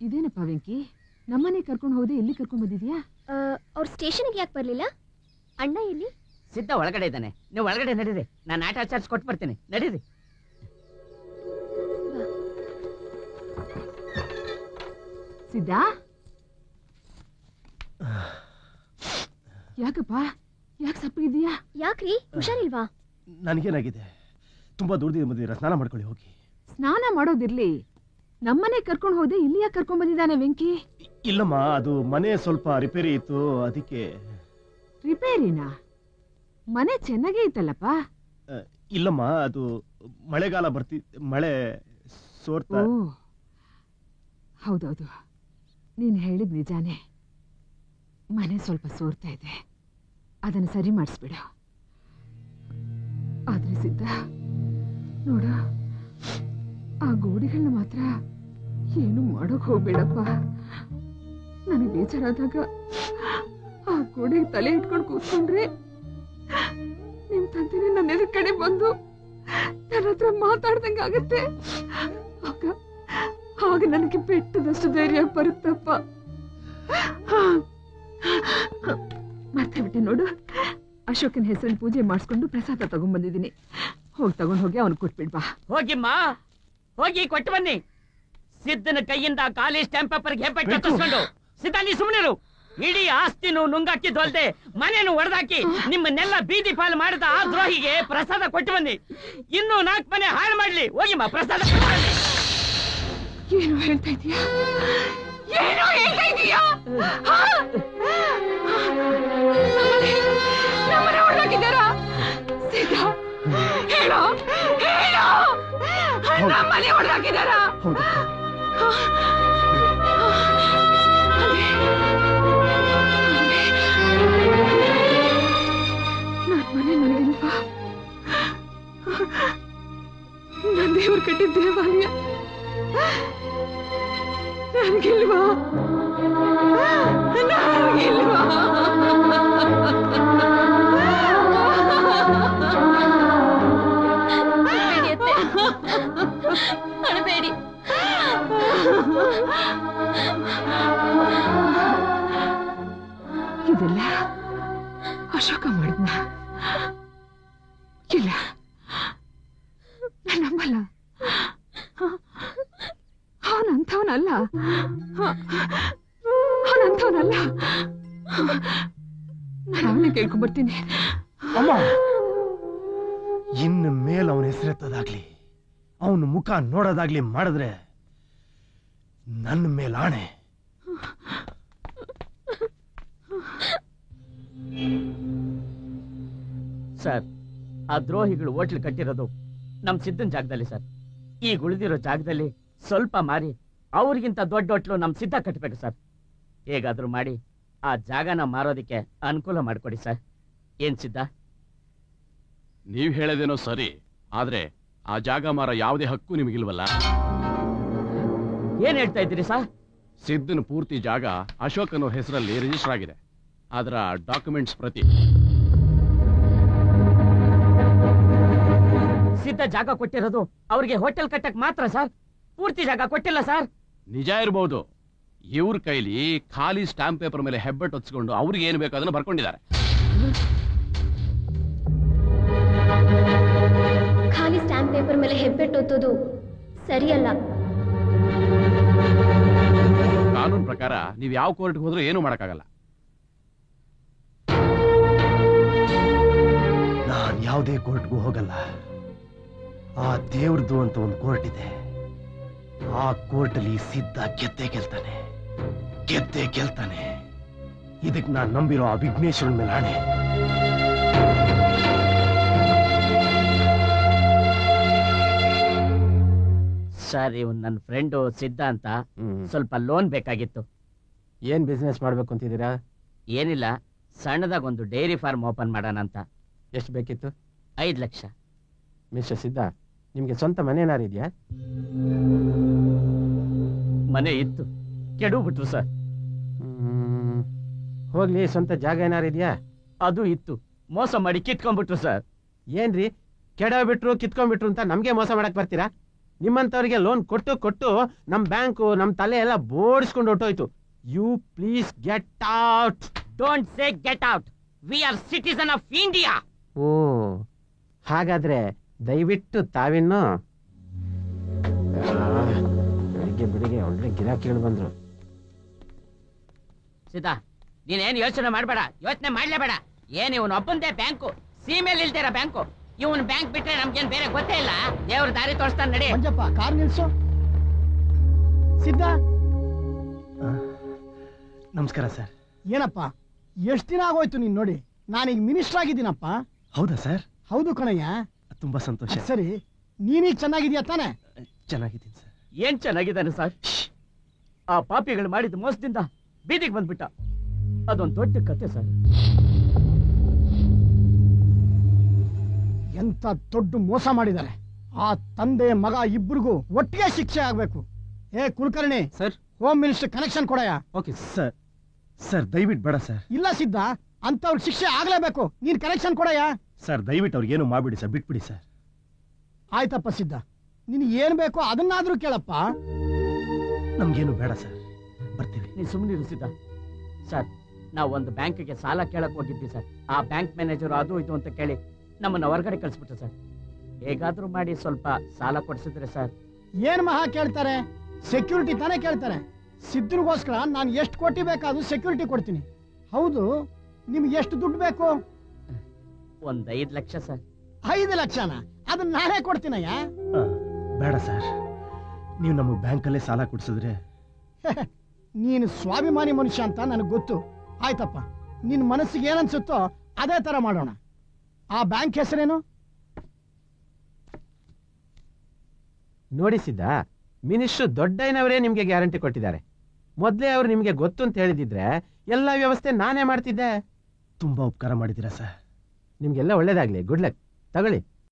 ಇದೇನಪ್ಪ ವೆಂಕಿ, ನಮ್ಮನೆ ಕರ್ಕೊಂಡು ಹೋದೆ, ಎಲ್ಲಿ ಕರ್ಕೊಂಡ್ ಬಂದಿದ್ಯಾ? ಅವ್ರ ಸ್ಟೇಷನ್ಗೆ ಯಾಕೆ ಬರ್ಲಿಲ್ಲ? ಅಣ್ಣ ಎಲ್ಲಿ? ಸಿದ್ಧ ಒಳಗಡೆ ಇದ್ದಾನೆ, ನೀವು ಒಳಗಡೆ ನಡೀರಿ, ನಾನು ಆಟ ಚಾರ್ಜ್ ಕೊಟ್ಟು ಬರ್ತೀನಿ, ನಡೀರಿ. ಸಿದ್ಧ, ಯಾಕಪ್ಪ, ಯಾಕೆ ಸಪ್ಪಗಿದೀಯಾ? ಯಾಕ್ರಿ, ಹುಷಾರಿಲ್ವಾ? ನನಗೇನಾಗಿದೆ? ತುಂಬಾ ದೂರದಿಂದ ಬಂದಿದ್ದೀರಾ, ಸ್ನಾನ ಮಾಡ್ಕೊಳ್ಳಿ ಹೋಗಿ. ಸ್ನಾನ ಮಾಡೋದಿರ್ಲಿ, ನಮ್ಮನೆ ಕರ್ಕೊಂಡು ಹೋದೆ, ಇಲ್ಲಿ ಯಾಕೆ ಕರ್ಕೊಂಡ್ ಬಂದಿದ್ದಾನೆ ವೆಂಕಿ? ಇಲ್ಲಮ್ಮ, ಅದು ಮನೆ ಸ್ವಲ್ಪ ರಿಪೇರಿ ಇತ್ತು, ಅದಕ್ಕೆ. ರಿಪೇರಿನಾ? ಮನೆ ಚೆನ್ನಾಗೇ ಇತ್ತಲ್ಲಪ್ಪ. ಇಲ್ಲಮ್ಮ, ಅದು ಮಳೆಗಾಲ ಮಳೆ ಸೋರ್ತಾ. ಹೌದೌದು, ನೀನು ಹೇಳಿದ್ ನಿಜಾನೇ. ಮನೆ ಸ್ವಲ್ಪ ಸೋರ್ತಾ ಇದೆ, ಅದನ್ನು ಸರಿ ಮಾಡಿಸ್ಬಿಡ. ಆದ್ರೆ ಸಿದ್ಧ ನೋಡ, ಆ ಗೋಡೆಗಳನ್ನ ಮಾತ್ರ ಏನು ಮಾಡೋಕ್ ಹೋಗ್ಬೇಡಪ್ಪ. ನನಗೆ ಬೇಜಾರಾದಾಗ ಆ ಗೋಡೆಗೆ ತಲೆ ಇಟ್ಕೊಂಡು ಕೂತ್ಕೊಂಡ್ರೆ ನಿಮ್ ತಂದೆನೇ ನನ್ನ ಎದುರು ಕಡೆ ಬಂದು ನನ್ನ ಹತ್ರ ಮಾತಾಡ್ದಂಗ ಆಗತ್ತೆ. ಆಗ ನನಗೆ ಬೆಟ್ಟದಷ್ಟು ಧೈರ್ಯ ಬರುತ್ತಪ್ಪ. ಮತ್ತೆ ಬಿಟ್ಟೆ ನೋಡು, ಅಶೋಕನ ಹೆಸರಿನ ಪೂಜೆ ಮಾಡಿಸ್ಕೊಂಡು ಪ್ರಸಾದ ತಗೊಂಡ್ ಬಂದಿದ್ದೀನಿ. ಹೋಗಿ ತಗೊಂಡ್ ಹೋಗಿ ಅವನು ಕೊಟ್ಬಿಡ್ಬಾ. ಹೋಗಿಮ್ಮ, ಹೋಗಿ ಕೊಟ್ಟು ಬನ್ನಿ. ಸಿದ್ದನ ಕೈಯಿಂದ ಖಾಲಿ ಸ್ಟಾಂಪ್ ಪೇಪರ್ಗೆ ಹೆಬ್ಬೆಟ್ಟು ತರಿಸ್ಕೊಂಡು. ಸಿದ್ಧ, ನೀ ಸುಮ್ಮನಿರು. ಇಡೀ ಆಸ್ತಿನೂ ನುಂಗಾಕಿದ್ದಲ್ದೆ ಮನೇನು ಒಡೆದಾಕಿ ನಿಮ್ಮನ್ನೆಲ್ಲ ಬೀದಿ ಪಾಲು ಮಾಡಿದ ಆ ದ್ರೋಹಿಗೆ ಪ್ರಸಾದ ಕೊಟ್ಟು ಬನ್ನಿ. ಇನ್ನೂ 4 ಮನೆ ಹಾಳು ಮಾಡ್ಲಿ. ಹೋಗಿಮ್ಮ, ಪ್ರಸಾದ ಕೊಟ್ಟು ಬನ್ನಿ. ಏನು ಹೇಳ್ತಾ ಇದೀಯಾ? ಏನು ಹೇಳ್ತಾ ಇದೀಯಾ? ನಮ್ಮನೆ ಹೊರಗಿದ್ದಾರಾ? ಸೀದಾ ಹೇಳೋ, ಹೇಳೋ, ನಮ್ಮನೆ ಹೊರಗಿದ್ದಾರಾ? ನನ್ನ ಮನೆ ನನಗಿಲ್ವಾ? ನನ್ನ ದೇವ್ರು ಕಟ್ಟಿದ ದೇವಾಲಯ ನನಗಿಲ್ವಾ? ನನಗಿಲ್ವಾ? ಅಳಬೇಡಿ. ಇದೆಲ್ಲ ಅಶೋಕ ಮಾಡಿದ್ನ? ಇಲ್ಲ, ನಾನು ನಂಬಲ್ಲ. ಅವನಂಥವನಲ್ಲ, ಅವನಂಥವನಲ್ಲ. ನಾನು ಅವನೇ ಕೇಳ್ಕೊಂಡ್ಬರ್ತೀನಿ. ಅಮ್ಮ, ಇನ್ನು ಮೇಲೆ ಅವನ ಹೆಸರೆತ್ತದಾಗ್ಲಿ, ಅವನ ಮುಖ ನೋಡೋದಾಗ್ಲಿ ಮಾಡಿದ್ರೆ ನನ್ನ ಮೇಲೆ ಆಣೆ. ಸರ್, ಆ ದ್ರೋಹಿಗಳು ಹೋಟ್ಲ್ ಕಟ್ಟಿರೋದು ನಮ್ ಸಿದ್ದನ್ ಜಾಗದಲ್ಲಿ ಸರ್. ಈಗ ಉಳಿದಿರೋ ಜಾಗದಲ್ಲಿ ಸ್ವಲ್ಪ ಮಾರಿ ಅವ್ರಿಗಿಂತ ದೊಡ್ಡ ಹೋಟ್ಲು ನಮ್ ಸಿದ್ಧ ಕಟ್ಟಬೇಕು ಸರ್. ಹೇಗಾದ್ರೂ ಮಾಡಿ ಆ ಜಾಗನ ಮಾರೋದಿಕ್ಕೆ ಅನುಕೂಲ ಮಾಡಿಕೊಡಿ ಸರ್. ಏನ್ ಸಿದ್ಧ? ನೀವ್ ಹೇಳೋದೇನೋ ಸರಿ, ಆದ್ರೆ ಆ ಜಾಗ ಮಾರ ಯಾವುದೇ ಹಕ್ಕು ನಿಮಗಿಲ್ವಲ್ಲ. ಏನ್ ಹೇಳ್ತಾ ಇದ್ದೀರಿ ಸರ್? ಸಿದ್ದನ ಪೂರ್ತಿ ಜಾಗ ಅಶೋಕ್ ಅನ್ನೋ ಹೆಸರಲ್ಲಿ ರಿಜಿಸ್ಟರ್ ಆಗಿದೆ. ಅದರ ಡಾಕ್ಯುಮೆಂಟ್ಸ್ ಪ್ರತಿ. ಸಿದ್ಧ ಜಾಗ ಕೊಟ್ಟಿರೋದು ಅವ್ರಿಗೆ ಹೋಟೆಲ್ ಕಟ್ಟಕ್ ಮಾತ್ರ ಸರ್, ಪೂರ್ತಿ ಜಾಗ ಕೊಟ್ಟಿಲ್ಲ ಸರ್. ನಿಜ ಇರಬಹುದು, ಇವ್ರ ಕೈಲಿ ಖಾಲಿ ಸ್ಟಾಂಪ್ ಪೇಪರ್ ಮೇಲೆ ಹೆಬ್ಬೆಟ್ಟು ಹೊತ್ಸ್ಕೊಂಡು ಅವ್ರಿಗೆ ಏನು ಬೇಕು ಅದನ್ನ ಬರ್ಕೊಂಡಿದ್ದಾರೆ. ಖಾಲಿ ಸ್ಟಾಂಪ್ ಪೇಪರ್ ಮೇಲೆ ಹೆಬ್ಬೆಟ್ಟು ಒತ್ತೋದು ಸರಿಯಲ್ಲ. ಕಾನೂನು ಪ್ರಕಾರ ನೀವು ಯಾವ ಕೋರ್ಟ್ಗೆ ಹೋದ್ರೂ ಏನು ಮಾಡಕ್ಕಾಗಲ್ಲ. ನಾನು ಯಾವುದೇ ಕೋರ್ಟ್ಗೂ ಹೋಗಲ್ಲ. ಆ ದೇವ್ರದ್ದು ಅಂತ ಒಂದು ಕೋರ್ಟ್ ಇದೆ. ಆ ಕೋರ್ಟಲ್ಲಿ ಸಿದ್ಧ ಗೆದ್ದೇ ಗೆಲ್ತಾನೆ, ಗೆದ್ದೇ ಗೆಲ್ತಾನೆ. ಇದಕ್ಕೆ ನಾನು ನಂಬಿರೋ ಆ ವಿಘ್ನೇಶ್ವರನ ಮೇಲೆ ಆಣೆ. ಸರ್, ಇವ್ನು ನನ್ನ ಫ್ರೆಂಡು ಸಿದ್ಧ ಅಂತ. ಸ್ವಲ್ಪ ಲೋನ್ ಬೇಕಾಗಿತ್ತು. ಏನ್ ಬಿಸ್ನೆಸ್ ಮಾಡ್ಬೇಕು ಅಂತಿದ್ದೀರಾ? ಏನಿಲ್ಲ, ಸಣ್ಣದಾಗ ಒಂದು ಡೈರಿ ಫಾರ್ಮ್ ಓಪನ್ ಮಾಡೋಣ ಅಂತ. ಎಷ್ಟು ಬೇಕಿತ್ತು? 5 ಲಕ್ಷ. ಮಿಸ್ಟರ್ ಸಿದ್ಧ, ನಿಮ್ಗೆ ಸ್ವಂತ ಮನೆ ಏನಾರು ಇದೆಯಾ? ಮನೆ ಇತ್ತು, ಕೆಡವ್ಬಿಟ್ರು ಸರ್. ಹೋಗ್ಲಿ, ಸ್ವಂತ ಜಾಗ ಏನಾರು ಇದೆಯಾ? ಅದು ಇತ್ತು, ಮೋಸ ಮಾಡಿ ಕಿತ್ಕೊಂಡ್ಬಿಟ್ರು ಸರ್. ಏನ್ರಿ, ಕೆಡಬಿಟ್ರು ಕಿತ್ಕೊಂಡ್ಬಿಟ್ರು ಅಂತ ನಮ್ಗೆ ಮೋಸ ಮಾಡಕ್ ಬರ್ತೀರಾ? ನಿಮ್ಮಂತವ್ರಿಗೆ ಲೋನ್ ಕೊಟ್ಟು ಕೊಟ್ಟು ನಮ್ ಬ್ಯಾಂಕು ನಮ್ ತಲೆ ಎಲ್ಲ ಬೋಡಿಸ್ಕೊಂಡು ಹೊಟ್ಟೋಯ್ತು. You please get out. Don't say get out. We are citizen of India. ಓ ಹಾಗಾದ್ರೆ ದಯವಿಟ್ಟು ತಾವಿನ್ನು ಬೆಳಿಗ್ಗೆ ಒಳ್ಳೆ ಗಿರಾಕಿಗಳು ಬಂದ್ರು. ಸೀತಾ ನೀನೇನ್ ಯೋಚನೆ ಮಾಡ್ಬೇಡ, ಯೋಚನೆ ಮಾಡ್ಲೇಬೇಡ. ಏನ್ ಇವನ್ ಒಬ್ಬಂದೇ ಬ್ಯಾಂಕು, ಸೀಮೆಲ್ ಇಲ್ದಿರ ಬ್ಯಾಂಕು. ಇವನ್ ಬ್ಯಾಂಕ್ ಬಿಟ್ರೆ ನಮ್ಗೇನ್ ಬೇರೆ ಗೊತ್ತೇ ಇಲ್ಲ. ದೇವ್ರ ದಾರಿ ತೋರಿಸ್ತಾನೆ ನಡಿ. ಮಂಜಪ್ಪ ಕಾರ್ ನಿಲ್ಸು. ಸಿದ್ಧ ನಮಸ್ಕಾರ ಸರ್. ಏನಪ್ಪ ಎಷ್ಟ್ ದಿನ ಆಗೋಯ್ತು ನೀನ್ ನೋಡಿ. ನಾನೀಗ ಮಿನಿಸ್ಟರ್ ಆಗಿದ್ದೀನಪ್ಪ. ಹೌದಾ ಸರ್? ಹೌದು ಕಣಯ್ಯ. ತುಂಬಾ ಸಂತೋಷ. ಸರಿ ನೀನೀಗ ಚೆನ್ನಾಗಿದ್ಯಾ ತಾನೆ? ಚೆನ್ನಾಗಿದ್ದೀನಿ ಸರ್. ಏನ್ ಚೆನ್ನಾಗಿದ್ದಾನೆ ಸರ್. ಆ ಪಾಪಿಗಳು ಮಾಡಿದ ಮೋಸದಿಂದ ಬೀದಿಗೆ ಬಂದ್ಬಿಟ್ಟ. ಅದೊಂದು ದೊಡ್ಡ ಕತೆ ಸರ್. ಎಂತ ದೊಡ್ಡ ಮೋಸ ಮಾಡಿದ್ದಾರೆ. ಆ ತಂದೆ ಮಗ ಇಬ್ಬರಿಗೂ ಒಟ್ಟಿಗೆ ಶಿಕ್ಷೆ ಆಗ್ಬೇಕು. ಏ Kulkarni sir, home minister connection ಕೊಡಯ್ಯ. Okay sir. ಸರ್ ದಯವಿಟ್ಟು ಬೇಡ ಸರ್. ಇಲ್ಲ ಸಿದ್ಧ, ಅಂತವ್ರಿಗೆ ಶಿಕ್ಷೆ ಆಗ್ಲೇಬೇಕು. ನೀನ್ ಕನೆಕ್ಷನ್ ಕೊಡಯ್ಯ. ಸರ್ ದಯವಿಟ್ಟು ಅವ್ರಿಗೇನು ಮಾಡ್ಬಿಡಿ ಸರ್, ಬಿಟ್ಬಿಡಿ ಸರ್. ಆಯ್ತಪ್ಪ ಸಿದ್ಧ, ನಿನ್ ಏನ್ ಬೇಕೋ ಅದನ್ನಾದ್ರೂ ಕೇಳಪ್ಪ. ನಮ್ಗೇನು ಬೇಡ ಸರ್, ಬರ್ತೀವಿ. ನೀನ್ ಸುಮ್ಮನೆ ಇರಿಸಿದ್ದ ಸರ್. ನಾವು ಒಂದು ಬ್ಯಾಂಕ್ಗೆ ಸಾಲ ಕೇಳಕ್ ಹೋಗಿದ್ವಿ ಸರ್. ಆ ಬ್ಯಾಂಕ್ ಮ್ಯಾನೇಜರ್ ಅದು ಇದು ಅಂತ ಕೇಳಿ ನಮ್ಮನ್ನ ಹೊರಗಡೆ ಕಳಿಸ್ಬಿಟ್ರು ಸರ್. ಹೇಗಾದ್ರೂ ಮಾಡಿ ಸ್ವಲ್ಪ ಸಾಲ ಕೊಡ್ಸಿದ್ರೆ ಸರ್. ಏನ್ ಮಹಾ ಕೇಳ್ತಾರೆ? ಸೆಕ್ಯೂರಿಟಿ ತಾನೇ ಕೇಳ್ತಾರೆ. ಸಿದ್ಧರಿಗೋಸ್ಕರ ನಾನು ಎಷ್ಟು ಕೋಟಿ ಬೇಕಾದ್ರೂ ಸೆಕ್ಯೂರಿಟಿ ಕೊಡ್ತೀನಿ. ಹೌದು, ನಿಮ್ಗೆ ಎಷ್ಟು ದುಡ್ಡು ಬೇಕು? ಒಂದ್ 5 ಲಕ್ಷ ಸರ್. 5 ಲಕ್ಷನ? ಅದನ್ನ ನಾನೇ ಕೊಡ್ತೀನಯ್ಯ. ಬೇಡ ಸರ್, ನೀವು ನಮಗೆ ಬ್ಯಾಂಕಲ್ಲೇ ಸಾಲ ಕೊಡ್ಸಿದ್ರೆ. ನೀನು ಸ್ವಾಭಿಮಾನಿ ಮನುಷ್ಯ ಅಂತ ನನಗೆ ಗೊತ್ತು. ಆಯ್ತಪ್ಪ, ನಿನ್ ಮನಸ್ಸಿಗೆ ಏನನ್ಸುತ್ತೋ ಅದೇ ತರ ಮಾಡೋಣ. ಆ ಬ್ಯಾಂಕ್ ಹೆಸರೇನು? ನೋಡಿಸಿದ್ದ ಮಿನಿಸ್ಟರ್ ದೊಡ್ಡಯ್ಯನವರೇ ನಿಮ್ಗೆ ಗ್ಯಾರಂಟಿ ಕೊಟ್ಟಿದ್ದಾರೆ. ಮೊದ್ಲೇ ಅವ್ರು ನಿಮ್ಗೆ ಗೊತ್ತು ಅಂತ ಹೇಳಿದಿದ್ರೆ ಎಲ್ಲಾ ವ್ಯವಸ್ಥೆ ನಾನೇ ಮಾಡ್ತಿದ್ದೆ. ತುಂಬಾ ಉಪಕಾರ ಮಾಡಿದ್ದೀರಾ ಸರ್. ನಿಮ್ಗೆಲ್ಲ ಒಳ್ಳೇದಾಗ್ಲಿ. Good luck. ತಗೊಳ್ಳಿ.